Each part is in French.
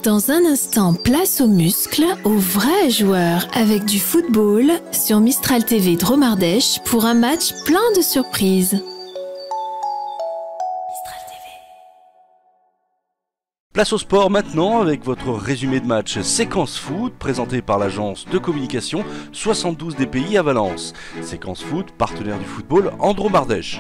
Dans un instant, place aux muscles, aux vrais joueurs avec du football sur Mistral TV Dromardèche pour un match plein de surprises. Mistral TV. Place au sport maintenant avec votre résumé de match Séquence Foot présenté par l'agence de communication 72 DPI à Valence. Séquence Foot, partenaire du football en Dromardèche.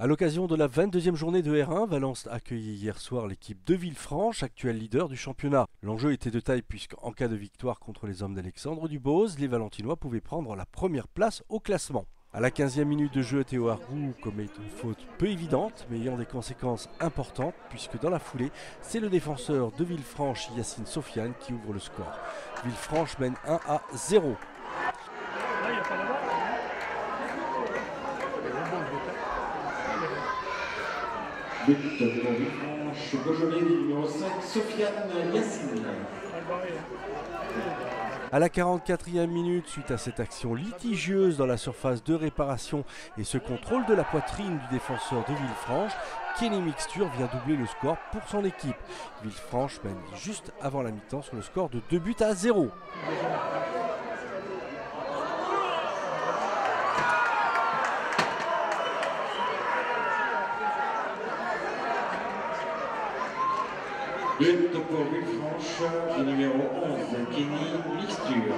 A l'occasion de la 22e journée de R1, Valence a accueilli hier soir l'équipe de Villefranche, actuel leader du championnat. L'enjeu était de taille puisqu'en cas de victoire contre les hommes d'Alexandre Dubose, les Valentinois pouvaient prendre la première place au classement. À la 15e minute de jeu, Théo Arguu commet une faute peu évidente mais ayant des conséquences importantes puisque dans la foulée, c'est le défenseur de Villefranche, Yacine Sofiane, qui ouvre le score. Villefranche mène 1-0. But devant Villefranche, Beaujolais, numéro 5, Sofiane Yacine. À la 44e minute, suite à cette action litigieuse dans la surface de réparation et ce contrôle de la poitrine du défenseur de Villefranche, Kenny Mixture vient doubler le score pour son équipe. Villefranche mène juste avant la mi-temps sur le score de 2-0. But pour Villefranche, le numéro 11, Kenny Mixture.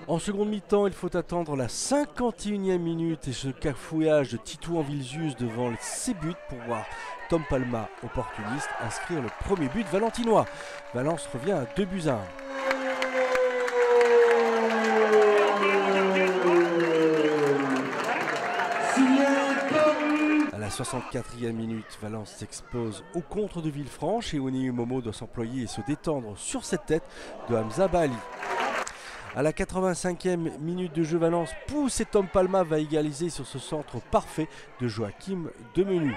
En seconde mi-temps, il faut attendre la 51e minute et ce cafouillage de Titou en Villezius devant ses buts pour voir Tom Palma, opportuniste, inscrire le premier but valentinois. Valence revient à 2-1. À la 64e minute, Valence s'expose au contre de Villefranche et Oni Momo doit s'employer et se détendre sur cette tête de Hamza Bali. À la 85e minute de jeu, Valence pousse et Tom Palma va égaliser sur ce centre parfait de Joachim Demenu.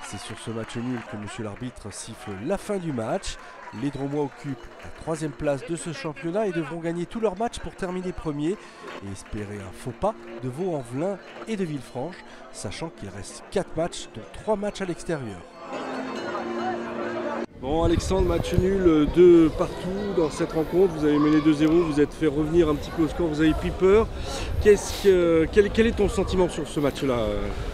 C'est sur ce match nul que monsieur l'arbitre siffle la fin du match. Les Dromois occupent la 3e place de ce championnat et devront gagner tous leurs matchs pour terminer premier et espérer un faux pas de Vaux-en-Velin et de Villefranche, sachant qu'il reste 4 matchs, dont 3 matchs à l'extérieur. Bon Alexandre, match nul, 2 partout dans cette rencontre, vous avez mené 2-0, vous êtes fait revenir un petit peu au score, vous avez pris peur. Quel est ton sentiment sur ce match-là,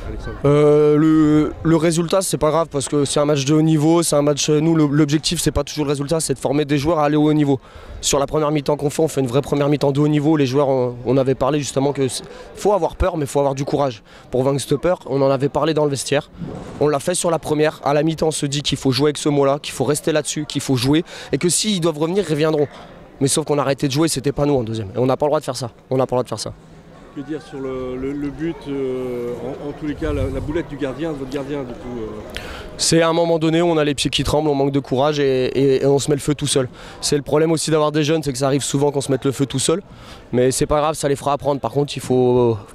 Alexandre? Le résultat, c'est pas grave parce que c'est un match de haut niveau, c'est un match, nous l'objectif c'est pas toujours le résultat, c'est de former des joueurs à aller au haut niveau. Sur la première mi-temps qu'on fait, on fait une vraie première mi-temps de haut niveau, les joueurs, on avait parlé justement que faut avoir peur mais il faut avoir du courage pour vaincre cette peur, on en avait parlé dans le vestiaire. On l'a fait sur la première, à la mi-temps on se dit qu'il faut jouer avec ce mot-là, qu'il faut rester là-dessus, qu'il faut jouer et que s'ils doivent revenir, ils reviendront. Mais sauf qu'on a arrêté de jouer, c'était pas nous en deuxième. Et on n'a pas le droit de faire ça. On n'a pas le droit de faire ça. Que dire sur le but, en tous les cas, la boulette du gardien, de votre gardien du coup C'est à un moment donné où on a les pieds qui tremblent, on manque de courage et on se met le feu tout seul. C'est le problème aussi d'avoir des jeunes, c'est que ça arrive souvent qu'on se mette le feu tout seul. Mais c'est pas grave, ça les fera apprendre. Par contre, il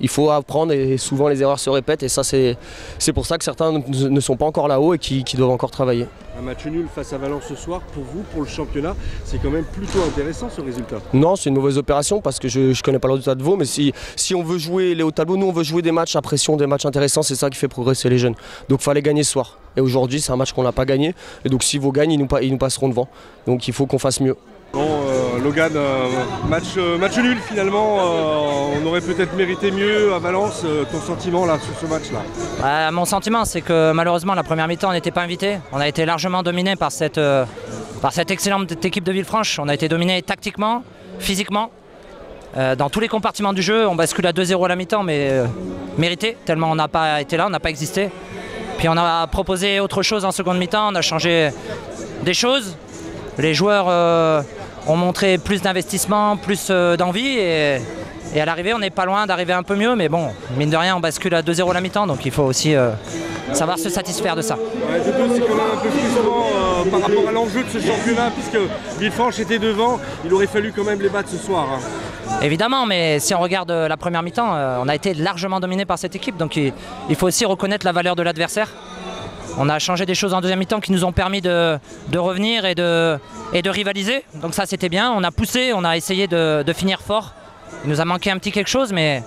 faut apprendre et souvent les erreurs se répètent. Et ça, c'est pour ça que certains ne sont pas encore là-haut et qui doivent encore travailler. Un match nul face à Valence ce soir, pour vous, pour le championnat, c'est quand même plutôt intéressant ce résultat. Non, c'est une mauvaise opération parce que je ne connais pas le résultat de Vaud, mais si on veut jouer les hauts tableaux, nous on veut jouer des matchs à pression, des matchs intéressants, c'est ça qui fait progresser les jeunes. Donc il fallait gagner ce soir. Et aujourd'hui, c'est un match qu'on n'a pas gagné. Et donc si Vaud gagne, ils nous passeront devant. Donc il faut qu'on fasse mieux. Bon, Logan, match nul finalement, on aurait peut-être mérité mieux à Valence. Ton sentiment là sur ce match-là? Mon sentiment, c'est que malheureusement la première mi-temps on n'était pas invité. On a été largement dominé par cette excellente équipe de Villefranche. On a été dominé tactiquement, physiquement. Dans tous les compartiments du jeu, on bascule à 2-0 à la mi-temps, mais mérité, tellement on n'a pas été là, on n'a pas existé. Puis on a proposé autre chose en seconde mi-temps, on a changé des choses. Les joueurs ont montré plus d'investissement, plus d'envie et à l'arrivée on n'est pas loin d'arriver un peu mieux, mais bon, mine de rien on bascule à 2-0 à la mi-temps, donc il faut aussi savoir se satisfaire de ça. Ouais, c'est quand même un peu frustrant par rapport à l'enjeu de ce championnat, puisque Villefranche était devant, il aurait fallu quand même les battre ce soir. Hein. Évidemment, mais si on regarde la première mi-temps, on a été largement dominé par cette équipe, donc il faut aussi reconnaître la valeur de l'adversaire. On a changé des choses en deuxième mi-temps qui nous ont permis de revenir et de rivaliser, donc ça c'était bien. On a poussé, on a essayé de finir fort. Il nous a manqué un petit quelque chose, mais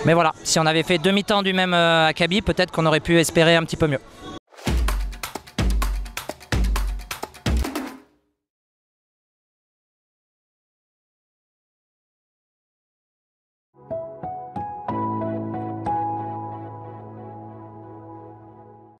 voilà, si on avait fait 2 mi-temps du même acabit, peut-être qu'on aurait pu espérer un petit peu mieux.